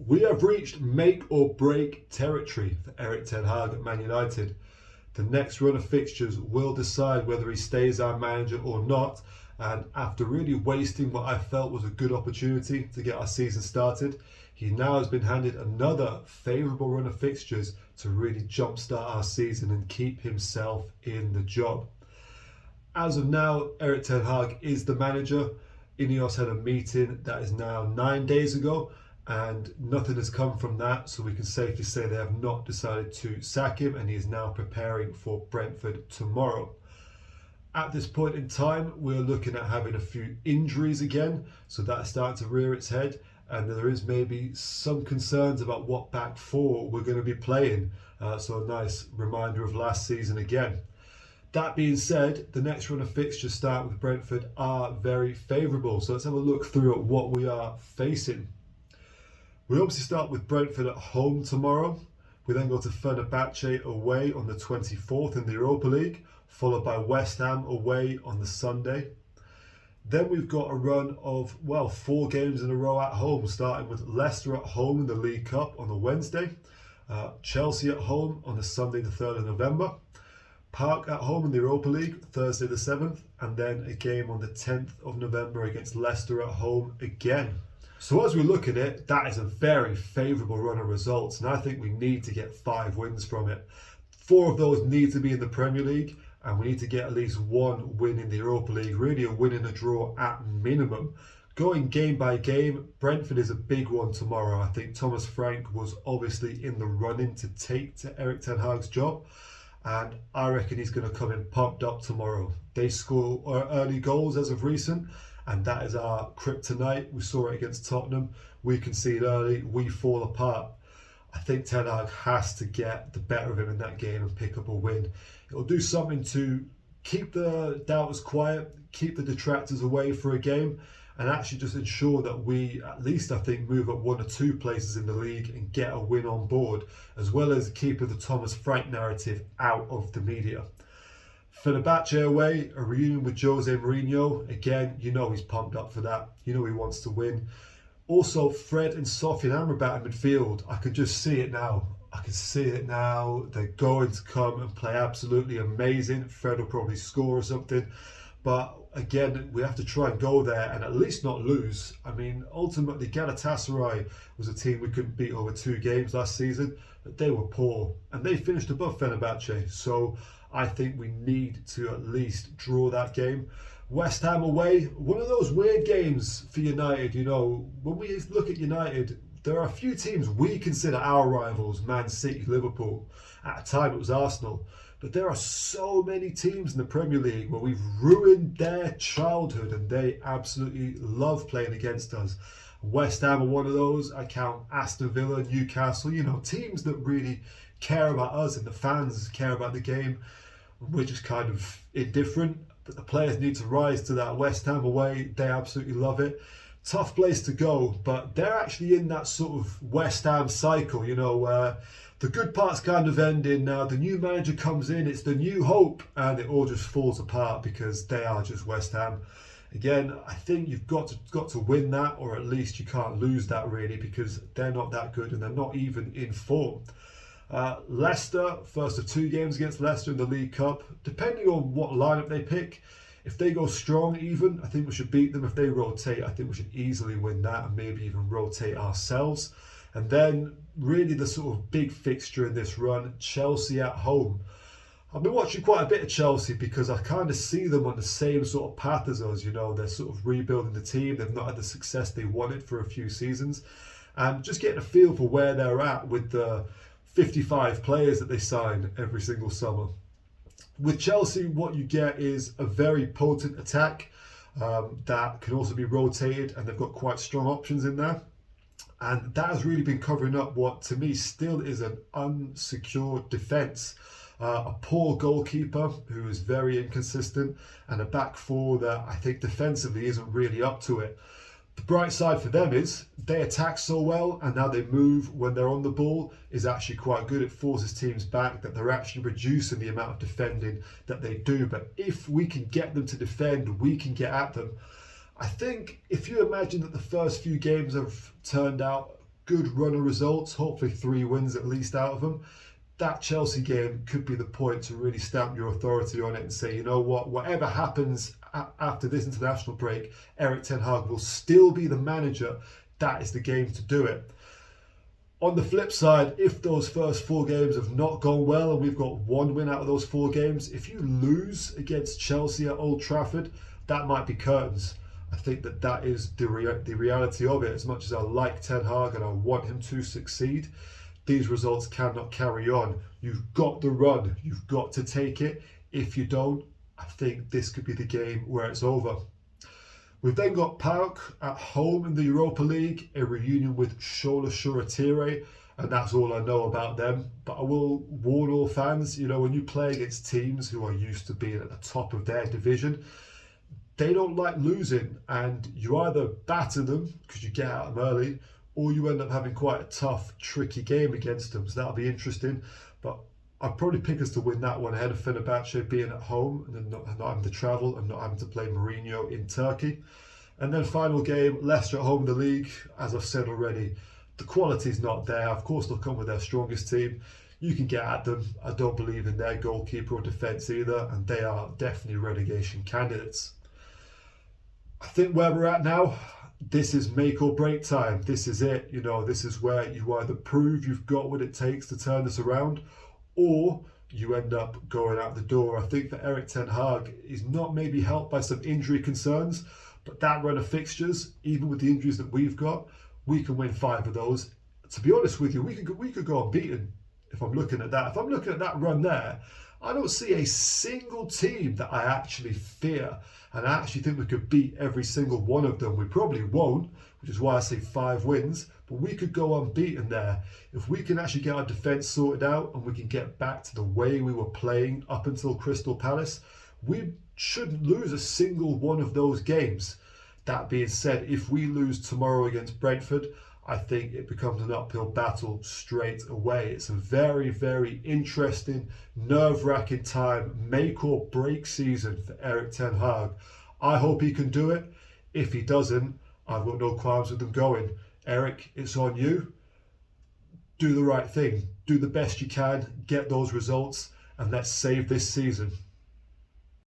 We have reached make or break territory for Erik Ten Hag at Man United. The next run of fixtures will decide whether he stays our manager or not, and after really wasting what I felt was a good opportunity to get our season started, he now has been handed another favourable run of fixtures to really jumpstart our season and keep himself in the job. As of now, Erik Ten Hag is the manager. Ineos had a meeting that is now 9 days ago, and nothing has come from that, so we can safely say they have not decided to sack him, and he is now preparing for Brentford tomorrow. At this point in time, we're looking at having a few injuries again, so that's starting to rear its head, and there is maybe some concerns about what back four we're going to be playing, so a nice reminder of last season again. That being said, the next run of fixtures start with Brentford are very favourable, so let's have a look through at what we are facing. We obviously start with Brentford at home tomorrow. We then go to Fenerbahce away on the 24th in the Europa League, followed by West Ham away on the Sunday. Then we've got a run of, 4 games in a row at home, starting with Leicester at home in the League Cup on the Wednesday, Chelsea at home on the Sunday the 3rd of November, Park at home in the Europa League, Thursday the 7th, and then a game on the 10th of November against Leicester at home again. So as we look at it, that is a very favourable run of results, and I think we need to get 5 wins from it. 4 of those need to be in the Premier League, and we need to get at least 1 win in the Europa League, really a win and a draw at minimum. Going game by game, Brentford is a big one tomorrow. I think Thomas Frank was obviously in the running to take to Erik Ten Hag's job, and I reckon he's going to come in pumped up tomorrow. They score early goals as of recent, and that is our kryptonite. We saw it against Tottenham. We concede early, we fall apart. I think Ten Hag has to get the better of him in that game and pick up a win. It'll do something to keep the doubters quiet, keep the detractors away for a game, and actually just ensure that we, at least I think, move up 1 or 2 places in the league and get a win on board, as well as keeping the Thomas Frank narrative out of the media. Fenerbahce away, a reunion with Jose Mourinho. Again, you know he's pumped up for that. You know he wants to win. Also, Fred and Sofian Amrabat in midfield. I can just see it now. They're going to come and play absolutely amazing. Fred will probably score or something. But again, we have to try and go there and at least not lose. I mean, ultimately, Galatasaray was a team we couldn't beat over 2 games last season, but they were poor. And they finished above Fenerbahce. So I think we need to at least draw that game. West Ham away, one of those weird games for United. You know, when we look at United, there are a few teams we consider our rivals, Man City, Liverpool. At a time it was Arsenal. But there are so many teams in the Premier League where we've ruined their childhood and they absolutely love playing against us. West Ham are one of those. I count Aston Villa, Newcastle, teams that really care about us and the fans care about the game. We're just kind of indifferent, but the players need to rise to that. West Ham away, they absolutely love it. Tough place to go, but they're actually in that sort of West Ham cycle, where the good part's kind of ending now. The new manager comes in, it's the new hope, and it all just falls apart because they are just West Ham. Again, I think you've got to win that, or at least you can't lose that really, because they're not that good and they're not even in form. Leicester, first of 2 games against Leicester in the League Cup. Depending on what lineup they pick, if they go strong even, I think we should beat them. If they rotate, I think we should easily win that and maybe even rotate ourselves. And then really the sort of big fixture in this run, Chelsea at home. I've been watching quite a bit of Chelsea because I kind of see them on the same sort of path as us. They're sort of rebuilding the team. They've not had the success they wanted for a few seasons. And just getting a feel for where they're at with the 55 players that they sign every single summer. With Chelsea, what you get is a very potent attack that can also be rotated, and they've got quite strong options in there. And that has really been covering up what, to me, still is an unsecured defence. A poor goalkeeper who is very inconsistent, and a back four that I think defensively isn't really up to it. The bright side for them is they attack so well, and now they move when they're on the ball is actually quite good. It forces teams back, that they're actually reducing the amount of defending that they do. But if we can get them to defend, we can get at them. I think if you imagine that the first few games have turned out good run of results, hopefully 3 wins at least out of them, that Chelsea game could be the point to really stamp your authority on it and say, you know what, whatever happens after this international break, Erik ten Hag will still be the manager. That is the game to do it. On the flip side, if those first 4 games have not gone well and we've got 1 win out of those 4 games, if you lose against Chelsea at Old Trafford, that might be curtains. I think that is the reality of it. As much as I like Ten Hag and I want him to succeed, these results cannot carry on. You've got the run. You've got to take it. If you don't, I think this could be the game where it's over. We've then got PAOK at home in the Europa League, a reunion with Shola Shoretire, and that's all I know about them. But I will warn all fans, you know, when you play against teams who are used to being at the top of their division, they don't like losing, and you either batter them because you get out of them early, or you end up having quite a tough, tricky game against them. So that'll be interesting. But I'd probably pick us to win that one ahead of Fenerbahce being at home and then not having to travel and not having to play Mourinho in Turkey. And then final game, Leicester at home in the league. As I've said already, the quality's not there. Of course, they'll come with their strongest team. You can get at them. I don't believe in their goalkeeper or defence either, and they are definitely relegation candidates. I think where we're at now, this is make or break time. This is it. You know, this is where you either prove you've got what it takes to turn this around, or you end up going out the door. I think for Erik ten Hag, he's not maybe helped by some injury concerns, but that run of fixtures, even with the injuries that we've got, we can win 5 of those. To be honest with you, we could go unbeaten if I'm looking at that. If I'm looking at that run there, I don't see a single team that I actually fear. And I actually think we could beat every single one of them. We probably won't, which is why I say 5 wins. But we could go unbeaten there. If we can actually get our defence sorted out and we can get back to the way we were playing up until Crystal Palace, we shouldn't lose a single one of those games. That being said, if we lose tomorrow against Brentford, I think it becomes an uphill battle straight away. It's a very, very interesting, nerve-wracking time, make or break season for Erik ten Hag. I hope he can do it. If he doesn't, I've got no qualms with him going, Erik, it's on you. Do the right thing. Do the best you can, get those results, and let's save this season.